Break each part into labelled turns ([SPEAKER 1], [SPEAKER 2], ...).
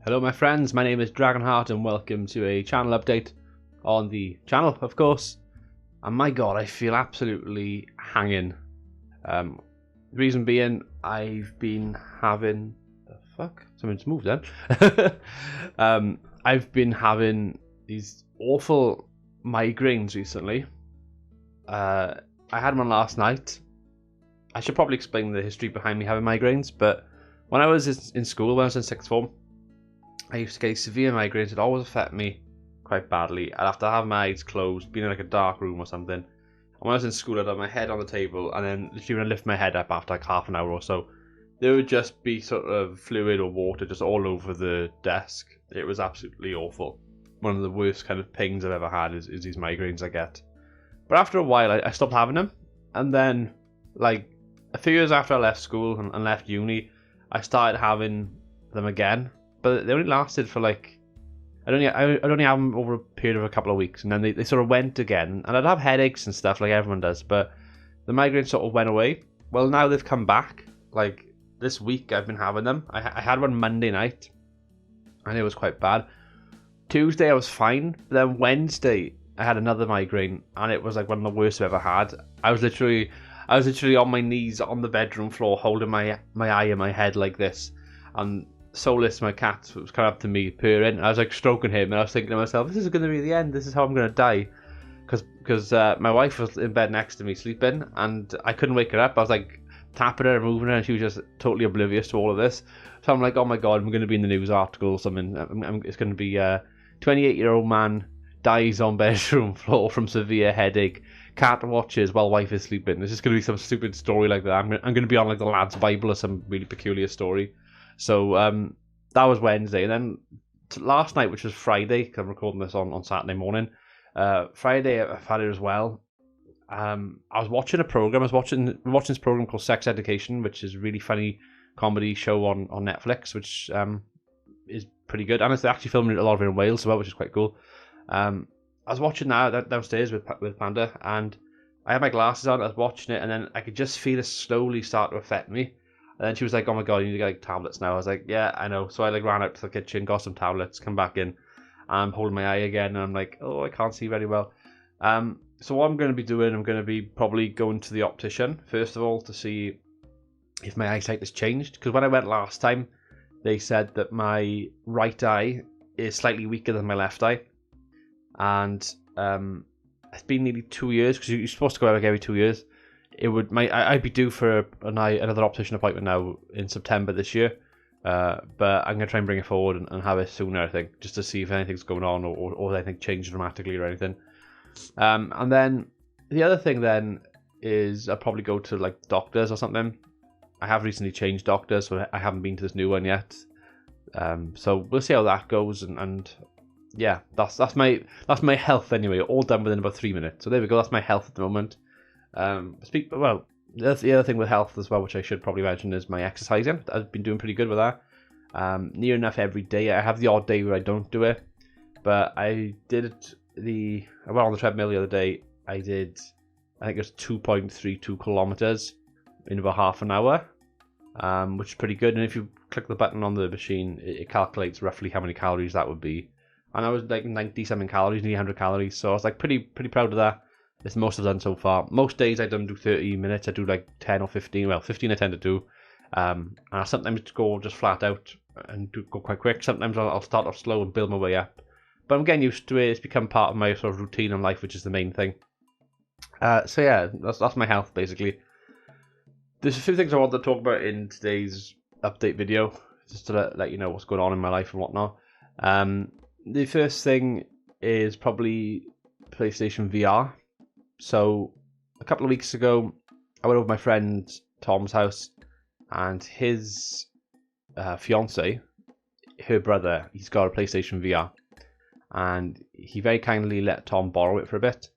[SPEAKER 1] Hello my friends, my name is Dragonheart and welcome to a channel update on the channel, of course. And my god, I feel absolutely hanging. The reason being, I've been having... The fuck? Someone's moved then. I've been having these awful migraines recently. I had one last night. I should probably explain the history behind me having migraines, but when I was in school, when I was in sixth form, I used to get severe migraines. It always affect me quite badly. I'd have to have my eyes closed, be in like a dark room or something. And when I was in school, I'd have my head on the table, and then literally when I lift my head up after like half an hour or so, there would just be sort of fluid or water just all over the desk. It was absolutely awful. One of the worst kind of pains I've ever had is these migraines I get. But after a while, I stopped having them, and then like a few years after I left school and left uni, I started having them again. But they only lasted for like, I'd only have them over a period of a couple of weeks, and then they sort of went again. And I'd have headaches and stuff like everyone does, but the migraines sort of went away. Well, now they've come back. Like this week I've been having them. I had one Monday night, and it was quite bad. Tuesday I was fine, but then Wednesday I had another migraine, and it was like one of the worst I've ever had. I was literally on my knees on the bedroom floor, holding my eye in my head like this, and Solus, my cat, was coming up to me, purring. I was like stroking him, and I was thinking to myself, "This is going to be the end. This is how I'm going to die," because my wife was in bed next to me sleeping, and I couldn't wake her up. I was like tapping her, moving her, and she was just totally oblivious to all of this. So I'm like, "Oh my god, I'm going to be in the news article or something. It's going to be 28-year-old man dies on bedroom floor from severe headache. Cat watches while wife is sleeping." This is going to be some stupid story like that. I'm going to be on like the lad's Bible or some really peculiar story. So that was Wednesday, and then last night, which was Friday, because I'm recording this on Saturday morning. Friday I've had it as well. I was watching a program. We're watching this program called Sex Education, which is a really funny comedy show on Netflix, which is pretty good. And it's actually filming a lot of it in Wales as well, which is quite cool. I was watching that downstairs with Panda, and I had my glasses on. I was watching it, and then I could just feel it slowly start to affect me. And then she was like, "Oh my god, you need to get like tablets now." I was like, "Yeah, I know." So I like ran out to the kitchen, got some tablets, come back in. I'm holding my eye again, and I'm like, "Oh, I can't see very well." So what I'm going to be doing, I'm going to be probably going to the optician first of all to see if my eyesight has changed. Because when I went last time, they said that my right eye is slightly weaker than my left eye, and it's been nearly 2 years, because you're supposed to go out like every 2 years. I'd be due for another optician appointment now in September this year, but I'm gonna try and bring it forward and have it sooner, I think, just to see if anything's going on or anything changed dramatically or anything. And then the other thing then is I'll probably go to like doctors or something. I have recently changed doctors, so I haven't been to this new one yet. So we'll see how that goes, and yeah, that's my health anyway. All done within about 3 minutes. So there we go. That's my health at the moment. The other thing with health as well, which I should probably mention, is my exercising. I've been doing pretty good with that. Near enough every day. I have the odd day where I don't do it, but I went on the treadmill the other day. I think it was 2.32 kilometers in about half an hour, which is pretty good. And if you click the button on the machine, it calculates roughly how many calories that would be. And I was like 90 something calories, nearly 100 calories. So I was like pretty proud of that. It's the most I've done so far. Most days I don't do 30 minutes. I do like 10 or 15. Well, 15 I tend to do. And I sometimes go just flat out and go quite quick. Sometimes I'll start off slow and build my way up. But I'm getting used to it. It's become part of my sort of routine in life, which is the main thing. So yeah, that's my health basically. There's a few things I want to talk about in today's update video, just to let you know what's going on in my life and whatnot. The first thing is probably PlayStation VR. So a couple of weeks ago, I went over to my friend Tom's house, and his fiance, her brother, he's got a PlayStation VR, and he very kindly let Tom borrow it for a bit.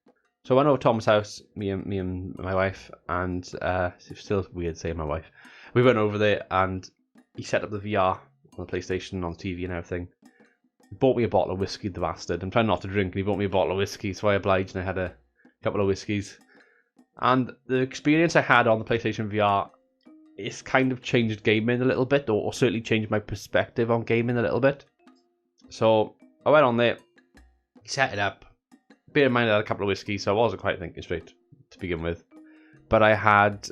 [SPEAKER 1] So I went over to Tom's house, me and my wife, and it's still weird saying my wife. We went over there, and he set up the VR on the PlayStation, on TV and everything. He bought me a bottle of whiskey, the bastard. I'm trying not to drink, and he bought me a bottle of whiskey, so I obliged, and I had a couple of whiskeys. And the experience I had on the PlayStation VR, it's kind of changed gaming a little bit, or certainly changed my perspective on gaming a little bit. So I went on there, set it up. Bear in mind I had a couple of whiskeys, so I wasn't quite thinking straight to begin with. But I had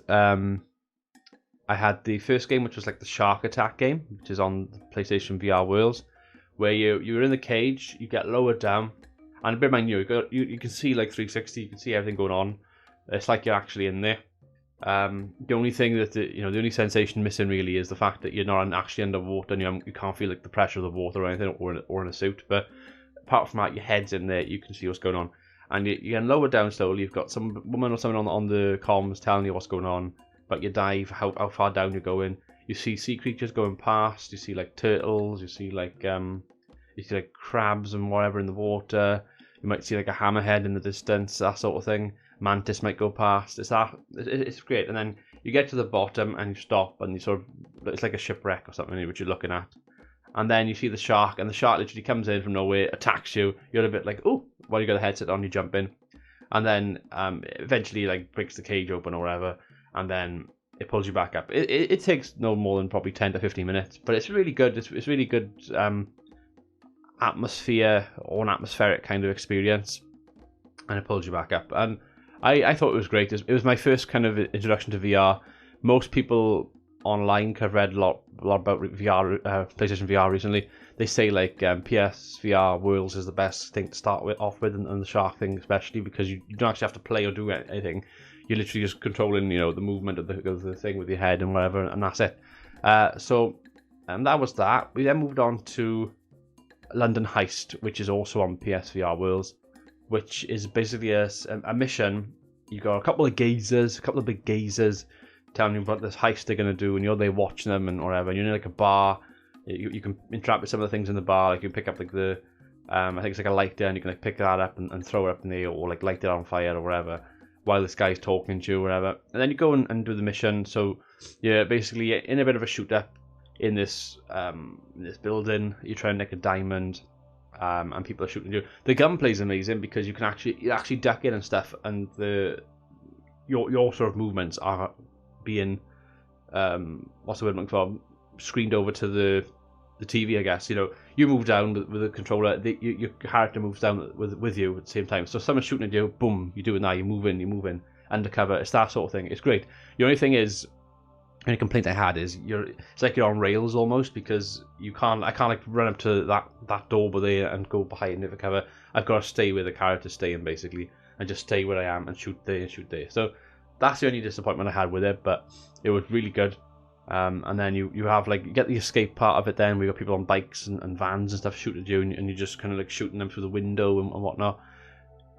[SPEAKER 1] the first game, which was like the Shark Attack game, which is on the PlayStation VR Worlds, where you're in the cage, you get lowered down, and bear in mind you can see like 360, you can see everything going on. It's like you're actually in there. The only thing that the only sensation missing really is the fact that you're not actually underwater and you can't feel like the pressure of the water or anything, or in a suit. But apart from that, your head's in there, you can see what's going on, and you get lowered down slowly. You've got some woman or someone on the comms telling you what's going on, but you dive, how far down you're going. You see sea creatures going past. You see like turtles. You see like crabs and whatever in the water. You might see like a hammerhead in the distance, that sort of thing. Mantis might go past. It's great. And then you get to the bottom and you stop, and it's like a shipwreck or something which you're looking at. And then you see the shark, and the shark literally comes in from nowhere, attacks you. You're a bit like, oh, while you got the headset on, you jump in, and then eventually like breaks the cage open or whatever, and then it pulls you back up. It takes no more than probably 10 to 15 minutes, but it's really good. It's really good atmosphere, or an atmospheric kind of experience, and it pulls you back up. And I thought it was great. It was my first kind of introduction to VR. Most people online, because I've read a lot about VR, PlayStation VR recently, they say like PSVR Worlds is the best thing to start off with, and the shark thing especially, because you don't actually have to play or do anything. You're literally just controlling, the movement of the thing with your head and whatever, and that's it. So that was that. We then moved on to London Heist, which is also on PSVR Worlds, which is basically a mission. You got a couple of big gazers, telling you what this heist they're going to do, and they're watching them and whatever. And you're in like a bar. You can interact with some of the things in the bar, like you pick up like the I think it's like a lighter, and you can like pick that up and throw it up in the air, or like light it on fire or whatever, while this guy's talking to you or whatever. And then you go and do the mission. So you're basically in a bit of a shoot up in this building. You're trying to nick a diamond, and people are shooting you. The gunplay is amazing because you actually duck in and stuff, and your sort of movements are being what's the word I'm looking for, screened over to the TV, I guess. You move down with the controller, your character moves down with you at the same time. So if someone's shooting at you, boom, you do it now, you move in undercover. It's that sort of thing. It's great. The only thing is, the only complaint I had is it's like you're on rails almost, because I can't like run up to that door over there and go behind it for cover. I've got to stay where the character's staying basically, and just stay where I am and shoot there. So that's the only disappointment I had with it, but it was really good. And then you have like, you get the escape part of it. Then we got people on bikes and vans and stuff shooting at you, and you're just kind of like shooting them through the window and whatnot.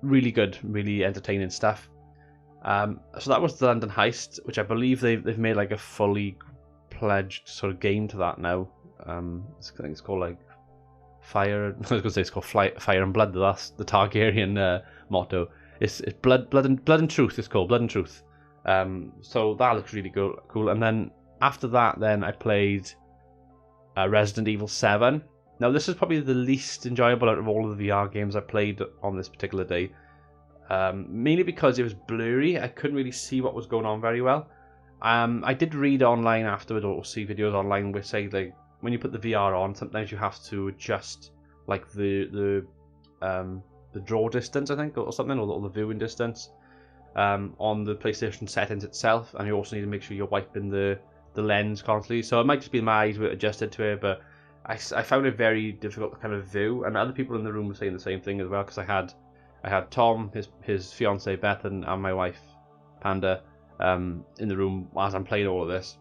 [SPEAKER 1] Really good, really entertaining stuff. So that was the London Heist, which I believe they've made like a fully pledged sort of game to that now. I think it's called like Fire. I was going to say it's called Fire and Blood. That's the Targaryen motto. It's blood and truth. It's called Blood and Truth. So that looks really cool. And then after that, then I played Resident Evil 7. Now this is probably the least enjoyable out of all of the VR games I played on this particular day. Mainly because it was blurry. I couldn't really see what was going on very well. I did read online afterwards, or see videos online which say like when you put the VR on, sometimes you have to adjust like the draw distance, I think, or something, or the viewing distance on the PlayStation settings itself, and you also need to make sure you're wiping the lens constantly. So it might just be my eyes were adjusted to it, but I found it very difficult to kind of view, and other people in the room were saying the same thing as well, because I had Tom, his fiance Beth, and my wife Panda in the room as I'm playing all of this.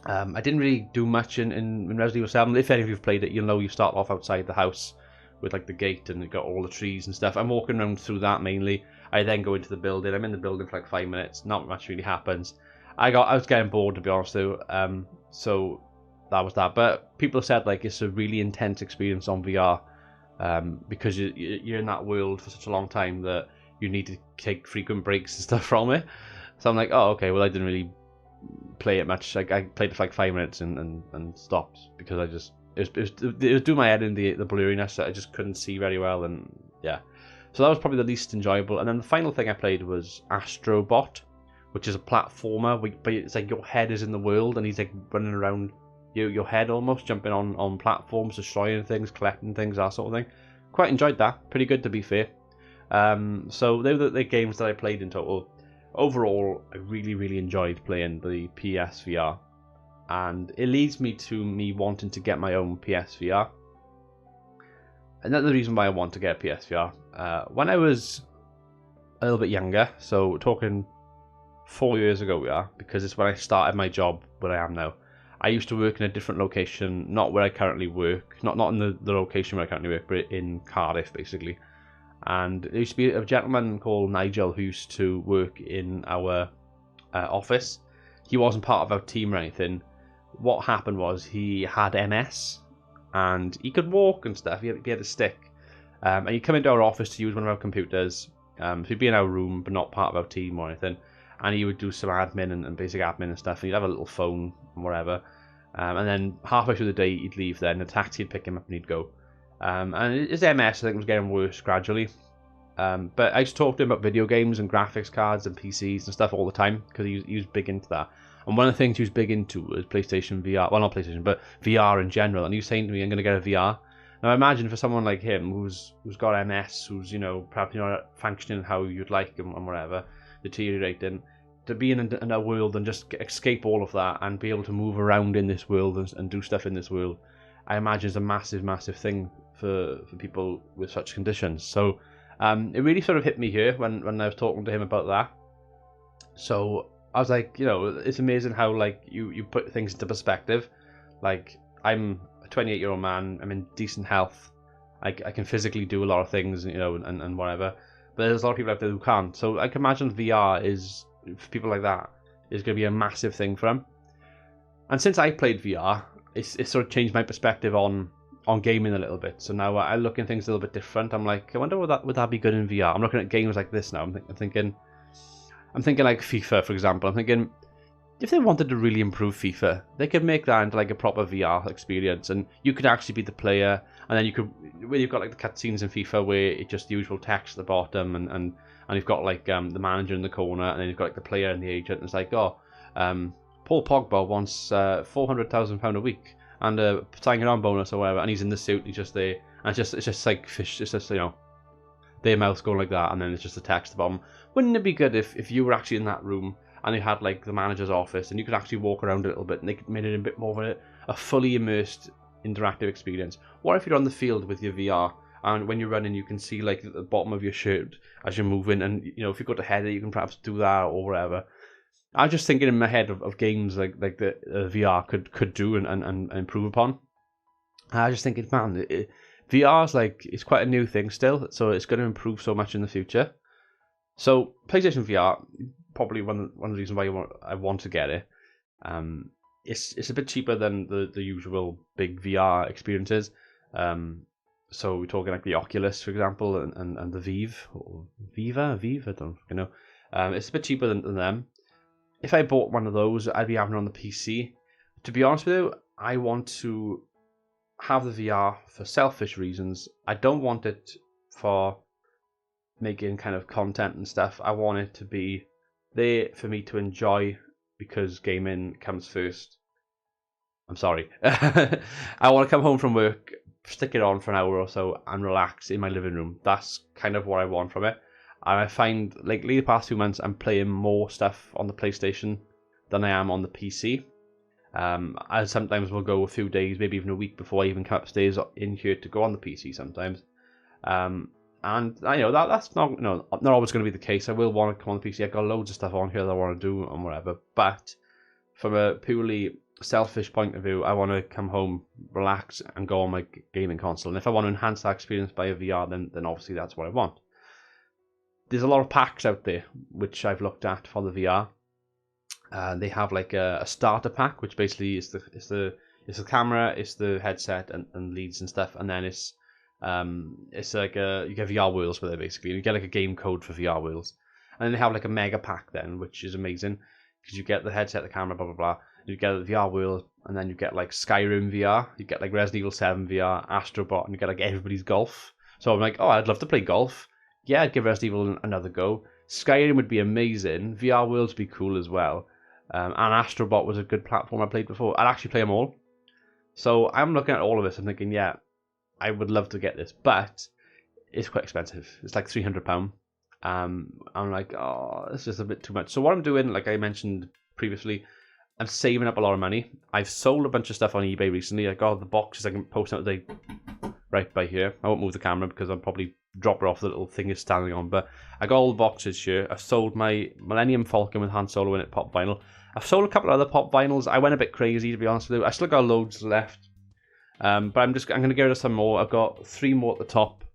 [SPEAKER 1] I didn't really do much in Resident Evil 7. If any of you've played it, you'll know you start off outside the house with like the gate, and it got all the trees and stuff. I'm walking around through that mainly. I then go into the building. I'm in the building for like 5 minutes. Not much really happens. I was getting bored, to be honest though. So that was that. But people have said like it's a really intense experience on VR, because you're in that world for such a long time that you need to take frequent breaks and stuff from it. So I'm like, oh, okay, well I didn't really play it much. Like I played it for like 5 minutes and stopped, because it was doing my head in the blurriness that I just couldn't see very well, and yeah. So that was probably the least enjoyable. And then the final thing I played was Astrobot, which is a platformer, but it's like your head is in the world, and he's like running around your head almost, jumping on platforms, destroying things, collecting things, that sort of thing. Quite enjoyed that. Pretty good, to be fair. So they were the games that I played in total. Overall, I really enjoyed playing the PSVR, and it leads me to me wanting to get my own PSVR. Another reason why I want to get a PSVR, when I was a little bit younger, so talking 4 years ago we are, because it's when I started my job where I am now. I used to work in a different location, not where I currently work, not in the location where I currently work, but in Cardiff basically. And there used to be a gentleman called Nigel who used to work in our office. He wasn't part of our team or anything. What happened was he had MS, and he could walk and stuff. He had a stick. And he'd come into our office to use one of our computers. So he'd be in our room, but not part of our team or anything. And he would do some admin and basic admin and stuff. And he'd have a little phone and whatever. And then halfway through the day, he'd leave then. A taxi would pick him up and he'd go. And his MS, I think, was getting worse gradually. But I used to talk to him about video games and graphics cards and PCs and stuff all the time, because he was big into that. And one of the things he was big into was PlayStation VR. Well, not PlayStation, but VR in general. And he was saying to me, I'm going to get a VR. Now, imagine for someone like him who's got MS, who's, perhaps not functioning how you'd like and whatever, deteriorating, to be in a world and just escape all of that and be able to move around in this world and do stuff in this world, I imagine is a massive thing for people with such conditions. So it really sort of hit me here when I was talking to him about that. So I was like, it's amazing how, like, you put things into perspective. Like, I'm a 28-year-old man, I'm in decent health, I can physically do a lot of things, and whatever. But there's a lot of people out there who can't. So I can imagine VR is, for people like that, is going to be a massive thing for them. And since I played VR, it's sort of changed my perspective on gaming a little bit. So now I look at things a little bit different. I'm like, I wonder would that be good in VR? I'm looking at games like this now. I'm thinking like FIFA, for example. I'm thinking, if they wanted to really improve FIFA, they could make that into like a proper VR experience, and you could actually be the player, and then you've got like the cutscenes in FIFA where it's just the usual text at the bottom, and you've got like the manager in the corner, and then you've got like the player and the agent, and it's like, Paul Pogba wants £400,000 a week and a signing on bonus or whatever, and he's in the suit, he's just there, and it's just like fish, it's just, their mouths going like that, and then it's just the text at the bottom. Wouldn't it be good if you were actually in that room and they had like the manager's office and you could actually walk around a little bit and they made it a bit more of a fully immersed interactive experience? What if you're on the field with your VR and when you're running you can see like the bottom of your shirt as you're moving, and if you go to header you can perhaps do that or whatever. I was just thinking in my head of games like the VR could do and improve upon. And I was just thinking, man, VR's like, it's quite a new thing still, so it's going to improve so much in the future. So PlayStation VR, probably one of the reasons why I want to get it. It's a bit cheaper than the usual big VR experiences. So we're talking like the Oculus, for example, and the Vive, or Vive, I don't know. It's a bit cheaper than them. If I bought one of those, I'd be having it on the PC. To be honest with you, I want to have the VR for selfish reasons. I don't want it for making kind of content and stuff. I want it to be there for me to enjoy, because gaming comes first. I'm sorry. I want to come home from work, stick it on for an hour or so and relax in my living room. That's kind of what I want from it. And I find, lately, the past few months, I'm playing more stuff on the PlayStation than I am on the PC. I sometimes will go a few days, maybe even a week, before I even come upstairs in here to go on the PC sometimes. And I know that's not always going to be the case. I will want to come on the PC. I've got loads of stuff on here that I want to do and whatever. But from a purely selfish point of view, I want to come home, relax, and go on my gaming console. And if I want to enhance that experience by a VR, then obviously that's what I want. There's a lot of packs out there which I've looked at for the VR. They have like a starter pack, which basically is the camera, it's the headset and leads and stuff, and then it's like you get VR wheels with it basically. You get like a game code for VR wheels, and then they have like a mega pack then, which is amazing because you get the headset, the camera, blah blah blah. You get the VR wheels, and then you get like Skyrim VR, you get like Resident Evil 7 VR, Astrobot, and you get like everybody's golf. So I'm like, oh, I'd love to play golf. Yeah, I'd give Resident Evil another go. Skyrim would be amazing. VR Worlds would be cool as well. And Astrobot was a good platform I played before. I'd actually play them all. So I'm looking at all of this and thinking, yeah, I would love to get this, but it's quite expensive. It's like £300. I'm like, oh, it's just a bit too much. So what I'm doing, like I mentioned previously, I'm saving up a lot of money. I've sold a bunch of stuff on eBay recently. I got the boxes I can post out today right by here. I won't move the camera because I'll probably drop it off the little thing it's standing on. But I got all the boxes here. I've sold my Millennium Falcon with Han Solo in it, pop vinyl. I've sold a couple of other pop vinyls. I went a bit crazy, to be honest with you. I still got loads left. But I'm going to get rid of some more. I've got 3 more at the top,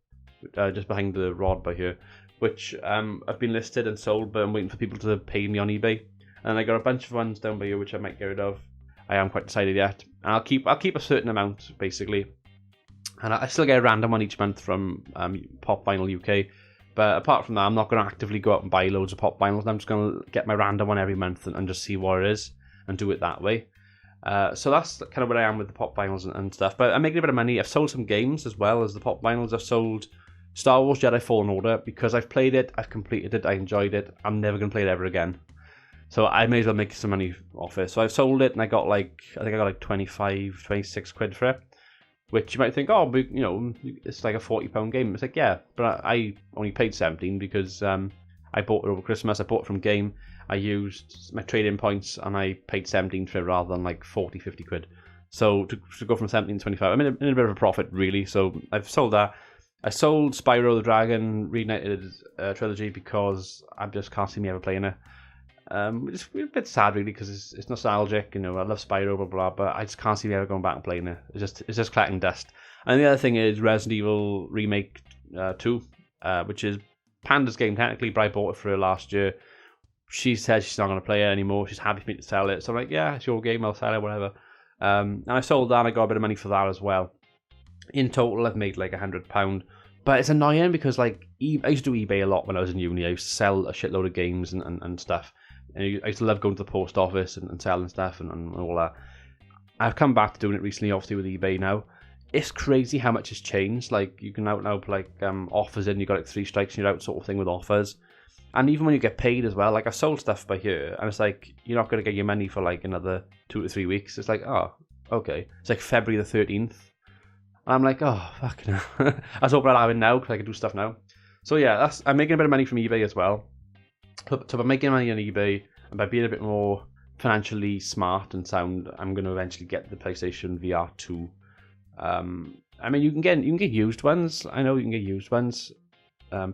[SPEAKER 1] just behind the rod by here, which have been listed and sold, but I'm waiting for people to pay me on eBay. And I got a bunch of ones down by here which I might get rid of. I haven't quite decided yet. And I'll keep a certain amount basically, and I still get a random one each month from Pop Vinyl UK. But apart from that, I'm not going to actively go out and buy loads of pop vinyls. I'm just going to get my random one every month and just see what it is and do it that way. So that's kind of where I am with the pop vinyls and stuff. But I'm making a bit of money. I've sold some games as well as the pop vinyls. I've sold Star Wars Jedi Fallen Order because I've played it, I've completed it, I enjoyed it. I'm never going to play it ever again. So I may as well make some money off it. So I've sold it and I got I think I got like 25, 26 quid for it. Which you might think, oh, but, you know, it's like a £40 game. It's like, yeah, but I only paid 17 because I bought it over Christmas. I bought it from Game. I used my trade-in points and I paid 17 for it rather than like 40, 50 quid. So to go from 17 to 25, I'm in a bit of a profit, really. So I've sold that. I sold Spyro the Dragon Reignited trilogy because I just can't see me ever playing it. It's a bit sad, really, because it's nostalgic. You know, I love Spyro, blah blah, but I just can't see me ever going back and playing it. It's just collecting dust. And the other thing is Resident Evil Remake 2, which is Panda's game technically, but I bought it for her last year. She said she's not going to play it anymore. She's happy for me to sell it. So I'm like, yeah, it's your game. I'll sell it, whatever. And I sold that. And I got a bit of money for that as well. In total, I've made like £100. But it's annoying because like I used to do eBay a lot when I was in uni. I used to sell a shitload of games and stuff. And I used to love going to the post office and selling stuff and all that. I've come back to doing it recently, obviously, with eBay now. It's crazy how much has changed. Like, you can now put like offers in. You got like 3 strikes and you're out sort of thing with offers. And even when you get paid as well, like I sold stuff by here, and it's like you're not going to get your money for like another 2 to 3 weeks. It's like, oh, okay. It's like February the 13th. And I'm like, oh, fucking hell. I was hoping I'd have it now because I can do stuff now. So yeah, I'm making a bit of money from eBay as well. So by making money on eBay and by being a bit more financially smart and sound, I'm going to eventually get the PlayStation VR 2. I mean, you can get used ones. I know you can get used ones.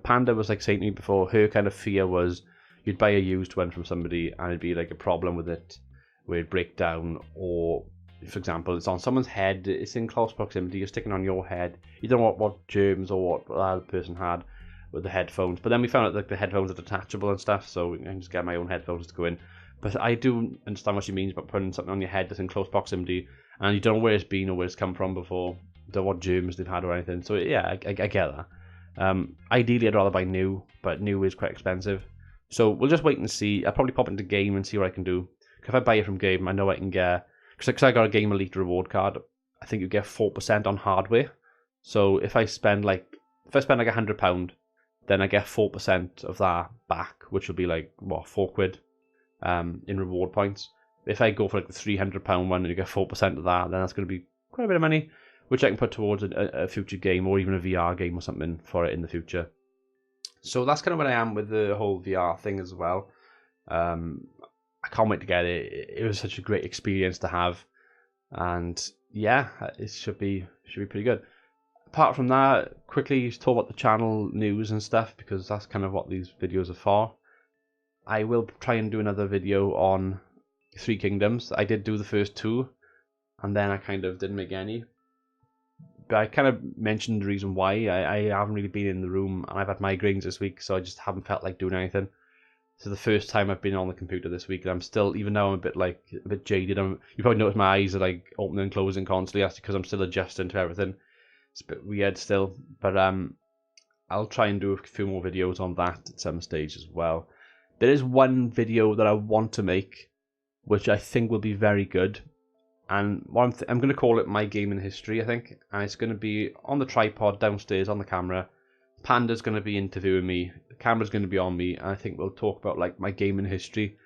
[SPEAKER 1] Panda was like saying to me before, her kind of fear was you'd buy a used one from somebody and it'd be like a problem with it where it'd break down, or for example, it's on someone's head, it's in close proximity, you're sticking on your head, you don't know what germs or what the other person had with the headphones. But then we found out that the headphones are detachable and stuff, so I can just get my own headphones to go in. But I do understand what she means about putting something on your head that's in close proximity and you don't know where it's been or where it's come from before, don't know what germs they've had or anything. So yeah, I get that. Ideally, I'd rather buy new, but new is quite expensive. So we'll just wait and see. I'll probably pop into Game and see what I can do. If I buy it from Game, I know I can get... Because I got a Game Elite reward card, I think you get 4% on hardware. So if I spend like £100, then I get 4% of that back, which will be like, what, £4 in reward points. If I go for like the £300 one and you get 4% of that, then that's going to be quite a bit of money, which I can put towards a future game or even a VR game or something for it in the future. So that's kind of where I am with the whole VR thing as well. I can't wait to get it. It was such a great experience to have, and yeah, it should be pretty good. Apart from that, quickly talk about the channel news and stuff, because that's kind of what these videos are for. I will try and do another video on Three Kingdoms. I did do the first 2, and then I kind of didn't make any. But I kind of mentioned the reason why. I haven't really been in the room, and I've had migraines this week, so I just haven't felt like doing anything. So the first time I've been on the computer this week, and I'm still, even though I'm a bit jaded, you probably notice my eyes are like opening and closing constantly. That's because I'm still adjusting to everything. It's a bit weird still, but I'll try and do a few more videos on that at some stage as well. There is one video that I want to make, which I think will be very good. And I'm going to call it My Gaming History, I think. And it's going to be on the tripod downstairs on the camera. Panda's going to be interviewing me. The camera's going to be on me. And I think we'll talk about like my gaming history.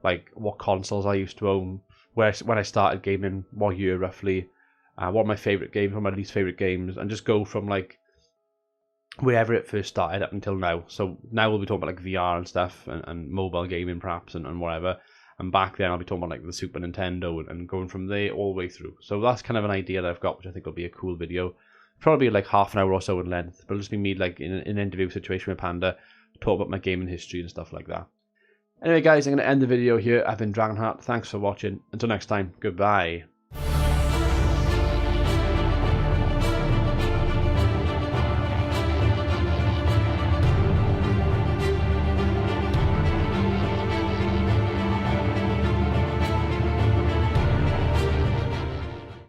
[SPEAKER 1] Like what consoles I used to own. When I started gaming, what year roughly. what are my favourite games, what are my least favourite games, and just go from like wherever it first started up until now. So now we'll be talking about like VR and stuff, and mobile gaming perhaps, and whatever. And back then I'll be talking about like the Super Nintendo and going from there all the way through. So that's kind of an idea that I've got, which I think will be a cool video. Probably like half an hour or so in length, but it'll just be me like in an interview situation with Panda, talk about my gaming history and stuff like that. Anyway guys, I'm going to end the video here. I've been Dragonheart. Thanks for watching. Until next time, goodbye.